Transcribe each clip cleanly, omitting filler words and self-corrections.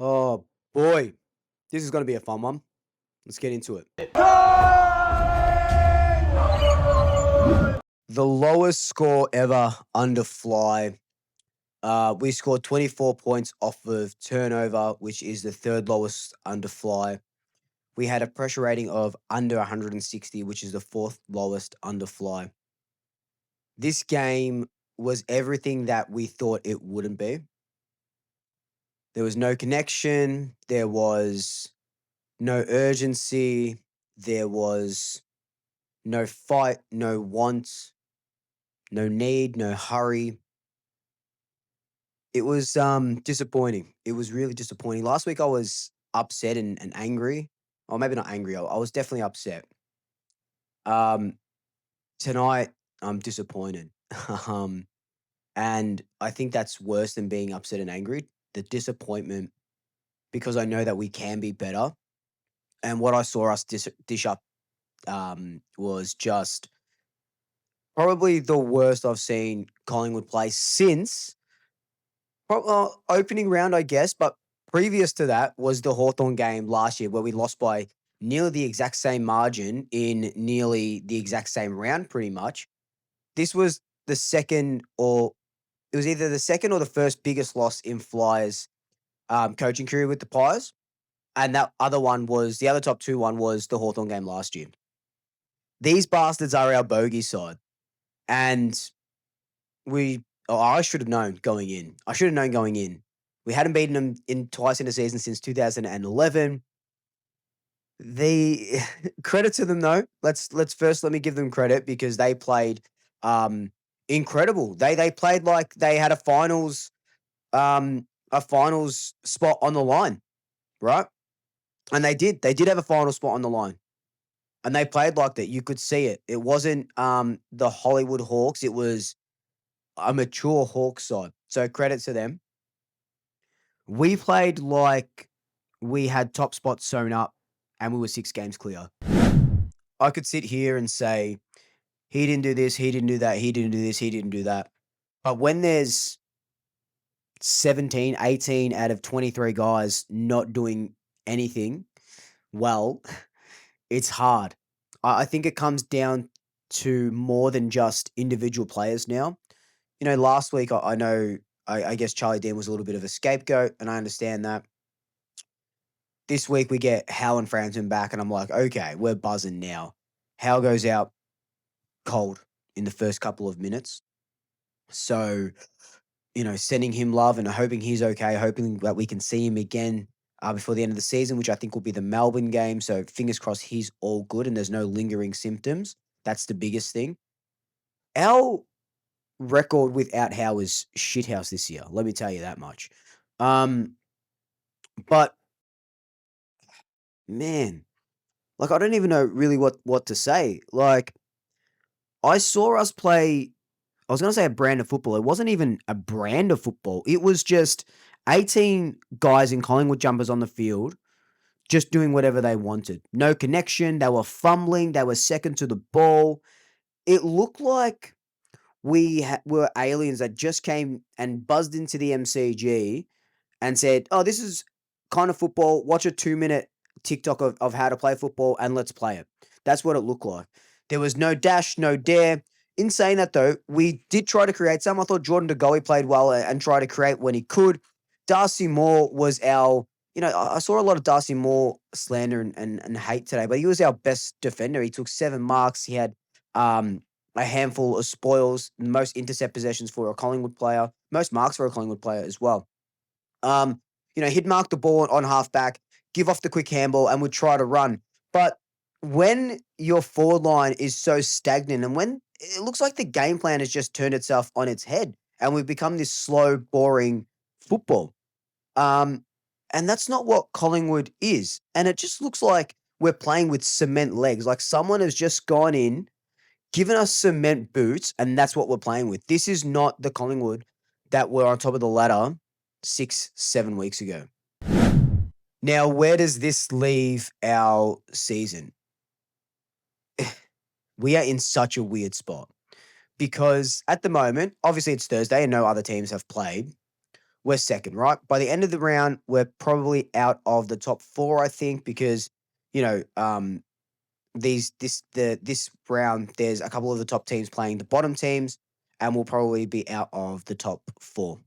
Oh boy, this is going to be a fun one. Let's get into it. The lowest score ever under fly. We scored 24 points off of turnover, which is the third lowest under fly. We had a pressure rating of under 160, which is the fourth lowest under fly. This game was everything that we thought it wouldn't be. There was no connection. There was no urgency. There was no fight, no want, no need, no hurry. It was disappointing. It was really disappointing. Last week I was upset and angry. Or maybe not angry. I was definitely upset. Um Tonight I'm disappointed. um and I think that's worse than being upset and angry. The disappointment because I know that we can be better. And what I saw us dish up was just probably the worst I've seen Collingwood play since opening round, I guess. But previous to that was the Hawthorn game last year where we lost by nearly the exact same margin in nearly the exact same round, pretty much. This was the second, or it was either the second or the first biggest loss in Flyers' coaching career with the Pies. And that other one was the other top two one was the Hawthorn game last year. These bastards are our bogey side. And I should have known going in. I should have known going in. We hadn't beaten them in twice in a season since 2011. The credit to them though. Let's first let me give them credit because they played incredible. They played like they had a finals spot on the line, right? And they did. They did have a final spot on the line. And they played like that. You could see it. It wasn't the Hollywood Hawks. It was a mature Hawks side. So credit to them. We played like we had top spots sewn up and we were 6 games clear. I could sit here and say, he didn't do this, he didn't do that, he didn't do this, he didn't do that. But when there's 17, 18 out of 23 guys not doing anything well, it's hard. I think it comes down to more than just individual players now. Last week I know I guess Charlie Dean was a little bit of a scapegoat, and I understand that. This week we get Howe and Frampton back, and I'm like, okay, we're buzzing now. Howe goes out cold in the first couple of minutes. So, sending him love and hoping he's okay, hoping that we can see him again before the end of the season, which I think will be the Melbourne game. So fingers crossed he's all good and there's no lingering symptoms. That's the biggest thing. Our record without Howe is shithouse this year. Let me tell you that much. But man, like I don't even know really what to say. Like I saw us play. I was going to say a brand of football. It wasn't even a brand of football. It was just 18 guys in Collingwood jumpers on the field, just doing whatever they wanted. No connection. They were fumbling. They were second to the ball. It looked like we were aliens that just came and buzzed into the MCG and said, oh, this is kind of football. Watch a 2-minute TikTok of how to play football and let's play it. That's what it looked like. There was no dash, no dare. In saying that, though, we did try to create some. I thought Jordan De Goey played well and tried to create when he could. Darcy Moore was I saw a lot of Darcy Moore slander and hate today, but he was our best defender. He took 7 marks. He had a handful of spoils, most intercept possessions for a Collingwood player, most marks for a Collingwood player as well. He'd mark the ball on halfback, give off the quick handball, and would try to run. But when your forward line is so stagnant and when it looks like the game plan has just turned itself on its head and we've become this slow, boring football. And that's not what Collingwood is. And it just looks like we're playing with cement legs. Like someone has just gone in, given us cement boots, and that's what we're playing with. This is not the Collingwood that were on top of the ladder 6, 7 weeks ago. Now, where does this leave our season? We are in such a weird spot because at the moment, obviously it's Thursday and no other teams have played. we're second, right? By the end of the round, we're probably out of the top 4, I think, because, you know, this round, there's a couple of the top teams playing the bottom teams, and we'll probably be out of the top 4.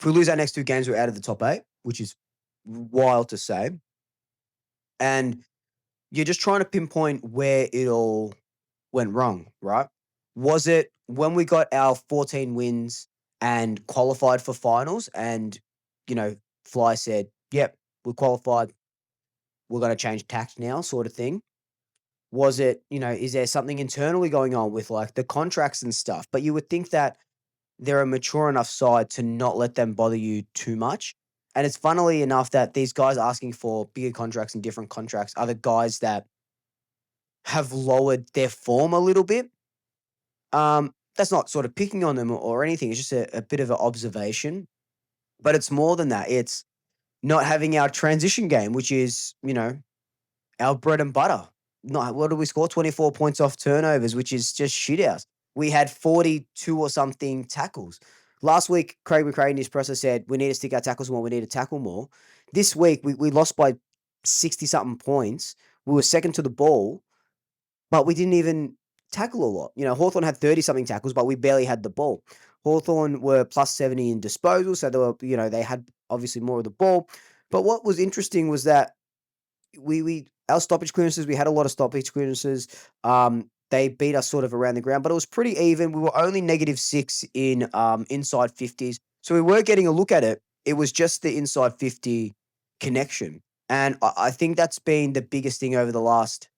If we lose our next 2 games, we're out of the top 8, which is wild to say. And you're just trying to pinpoint where it all went wrong, right? Was it when we got our 14 wins and qualified for finals and, you know, Fly said, "Yep, we're qualified. We're going to change tact now," sort of thing? Was it, is there something internally going on with like the contracts and stuff? But you would think that they're a mature enough side to not let them bother you too much. And it's funnily enough that these guys asking for bigger contracts and different contracts are the guys that have lowered their form a little bit. That's not sort of picking on them or anything. It's just a bit of an observation. But it's more than that. It's not having our transition game, which is, our bread and butter. Not what did we score? 24 points off turnovers, which is just shit house. We had 42 or something tackles. Last week, Craig McRae in his presser said, we need to stick our tackles more, we need to tackle more. This week, we lost by 60 something points. We were second to the ball, but we didn't even tackle a lot. Hawthorn had 30 something tackles, but we barely had the ball. Hawthorn were plus 70 in disposal, so they had obviously more of the ball. But what was interesting was that our stoppage clearances, we had a lot of stoppage clearances. They beat us sort of around the ground, but it was pretty even. We were only -6 in inside 50s. So we were getting a look at it. It was just the inside 50 connection. And I think that's been the biggest thing over the last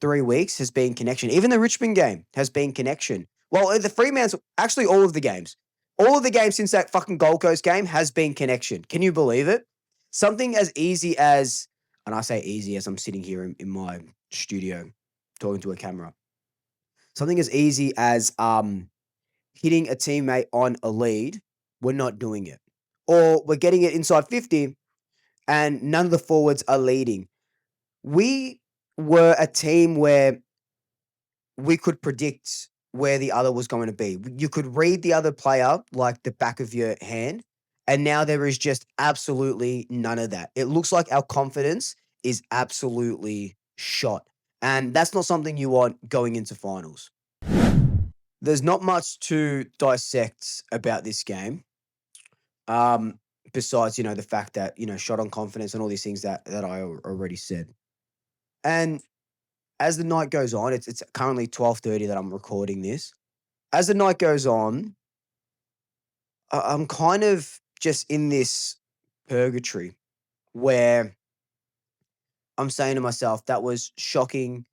3 weeks has been connection. Even the Richmond game has been connection. Well, the Fremantle, actually all of the games. All of the games since that fucking Gold Coast game has been connection. Can you believe it? Something as easy as, and I say easy as I'm sitting here in my studio talking to a camera. Something as easy as hitting a teammate on a lead, we're not doing it. Or we're getting it inside 50 and none of the forwards are leading. We were a team where we could predict where the other was going to be. You could read the other player like the back of your hand, and now there is just absolutely none of that. It looks like our confidence is absolutely shot, and that's not something you want going into finals. There's not much to dissect about this game, besides the fact that shot on confidence and all these things that I already said. And as the night goes on, it's currently 12:30 that I'm recording this. As the night goes on, I'm kind of just in this purgatory where I'm saying to myself, that was shocking.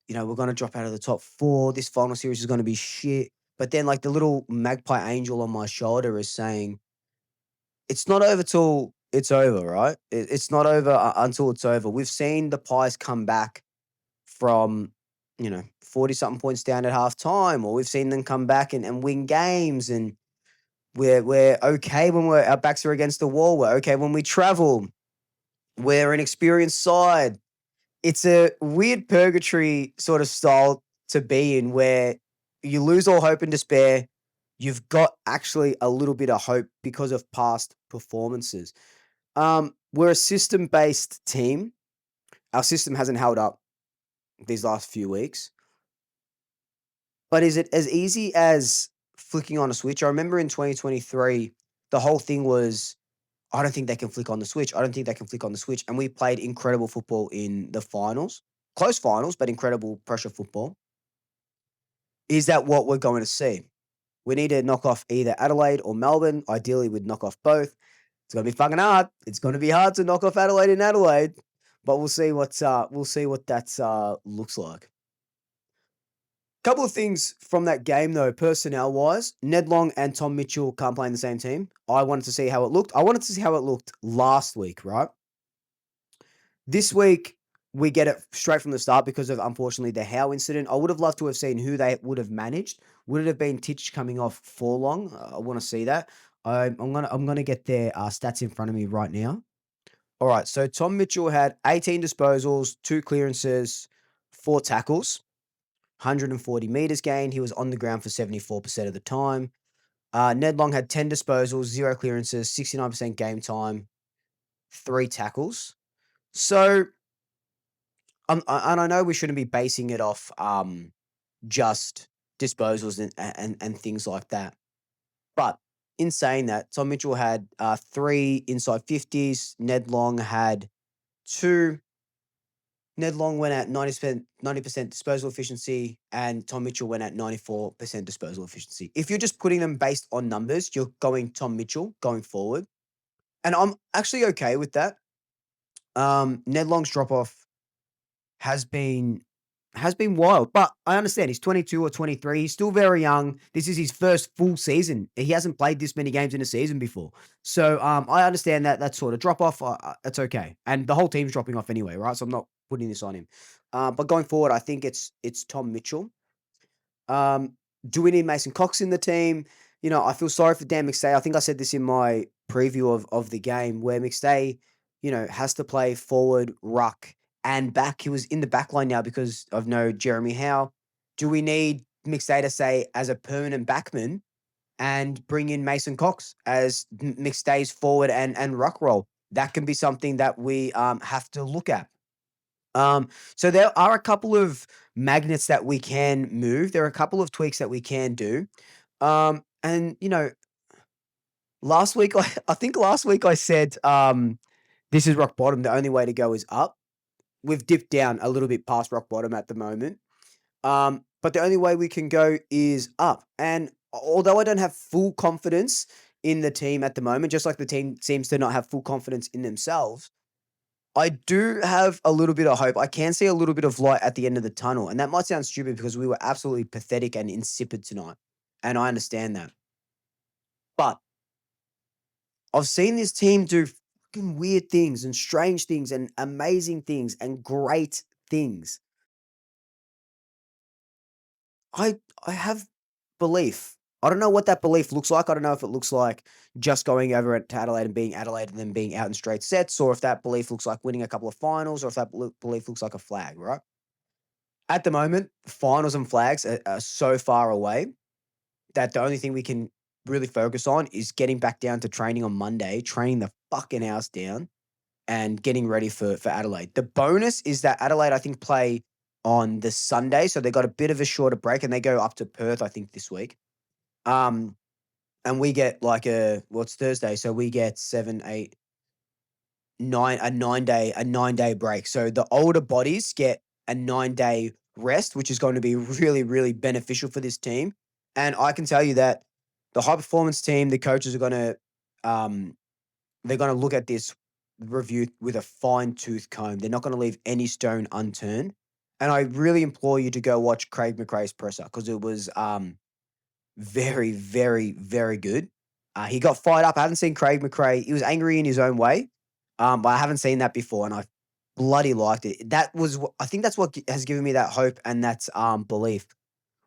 We're going to drop out of the top 4. This final series is going to be shit. But then, like, the little magpie angel on my shoulder is saying, it's not over till it's over, right? It's not over until it's over. We've seen the Pies come back from, 40 something points down at halftime, or we've seen them come back and win games, and we're okay when our backs are against the wall. We're okay when we travel. We're an experienced side. It's a weird purgatory sort of style to be in where you lose all hope and despair. You've got actually a little bit of hope because of past performances. We're a system-based team. Our system hasn't held up these last few weeks. But is it as easy as flicking on a switch? I remember in 2023, the whole thing was, I don't think they can flick on the switch. I don't think they can flick on the switch. And we played incredible football in the finals, close finals, but incredible pressure football. Is that what we're going to see? We need to knock off either Adelaide or Melbourne. Ideally, we'd knock off both. It's going to be fucking hard. It's going to be hard to knock off Adelaide in Adelaide, but we'll see what that looks like. Couple of things from that game, though, personnel-wise. Ned Long and Tom Mitchell can't play in the same team. I wanted to see how it looked. I wanted to see how it looked last week, right? This week, we get it straight from the start because of, unfortunately, the Howe incident. I would have loved to have seen who they would have managed. Would it have been Titch coming off for long? I want to see that. I'm gonna get their stats in front of me right now. All right, so Tom Mitchell had 18 disposals, 2 clearances, 4 tackles. 140 meters gained. He was on the ground for 74% of the time. Ned Long had 10 disposals, 0 clearances, 69% game time, 3 tackles. So, and I know we shouldn't be basing it off just disposals and things like that. But in saying that, Tom Mitchell had 3 inside 50s. Ned Long had 2. Ned Long went at 90% disposal efficiency, and Tom Mitchell went at 94% disposal efficiency. If you're just putting them based on numbers, you're going Tom Mitchell going forward. And I'm actually okay with that. Ned Long's drop off has been wild, but I understand he's 22 or 23. He's still very young. This is his first full season. He hasn't played this many games in a season before. So I understand that sort of drop off. It's okay, and the whole team's dropping off anyway, right? So I'm not putting this on him. But going forward, I think it's Tom Mitchell. Do we need Mason Cox in the team? I feel sorry for Dan McStay. I think I said this in my preview of the game where McStay, has to play forward, ruck, and back. He was in the back line now because of no Jeremy Howe. Do we need McStay to say as a permanent backman and bring in Mason Cox as McStay's forward and ruck role? That can be something that we have to look at. So there are a couple of magnets that we can move. There are a couple of tweaks that we can do. And last week I think last week I said this is rock bottom. The only way to go is up. We've dipped down a little bit past rock bottom at the moment. But the only way we can go is up. And although I don't have full confidence in the team at the moment, just like the team seems to not have full confidence in themselves, I do have a little bit of hope. I can see a little bit of light at the end of the tunnel. And that might sound stupid because we were absolutely pathetic and insipid tonight. And I understand that. But I've seen this team do fucking weird things and strange things and amazing things and great things. I have belief. I don't know what that belief looks like. I don't know if it looks like just going over to Adelaide and being Adelaide and then being out in straight sets, or if that belief looks like winning a couple of finals, or if that belief looks like a flag, right? At the moment, finals and flags are so far away that the only thing we can really focus on is getting back down to training on Monday, training the fucking house down, and getting ready for Adelaide. The bonus is that Adelaide, I think, play on the Sunday, so they got a bit of a shorter break, and they go up to Perth, I think, this week. And we get like it's Thursday, so we get 7, 8, 9, a 9-day break. So the older bodies get a 9-day rest, which is going to be really, really beneficial for this team. And I can tell you that the high performance team, the coaches are going to, they're going to look at this review with a fine tooth comb. They're not going to leave any stone unturned. And I really implore you to go watch Craig McRae's presser because it was very, very, very good. He got fired up. I haven't seen Craig McRae. He was angry in his own way, but I haven't seen that before, and I bloody liked it. I think that's what has given me that hope and that belief.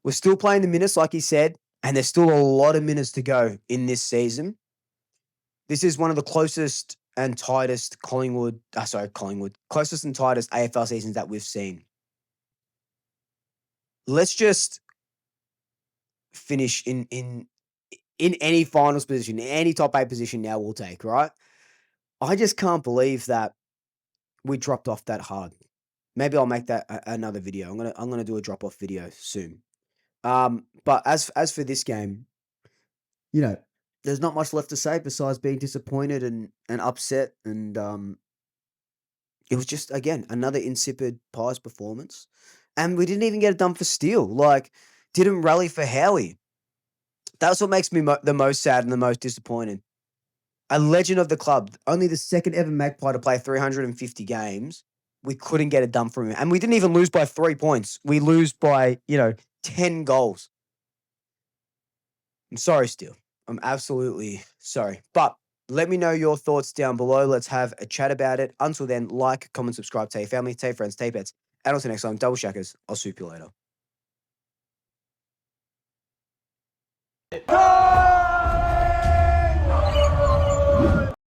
We're still playing the minutes, like he said, and there's still a lot of minutes to go in this season. This is one of the closest and tightest closest and tightest AFL seasons that we've seen. Let's just finish in any finals position, any top 8 position now we'll take, right? I just can't believe that we dropped off that hard. Maybe I'll make that another video. I'm gonna do a drop off video soon. But as for this game, there's not much left to say besides being disappointed and upset, and it was just again another insipid Pies performance, and we didn't even get it done for Steele. Like, didn't rally for Howie. That's what makes me the most sad and the most disappointed. A legend of the club, only the second ever Magpie to play 350 games. We couldn't get it done for him. And we didn't even lose by 3 points. We lose by, 10 goals. I'm sorry, Steele. I'm absolutely sorry. But let me know your thoughts down below. Let's have a chat about it. Until then, like, comment, subscribe, tell your family, tell your friends, tell your pets. And until next time, double shackers. I'll soup you later.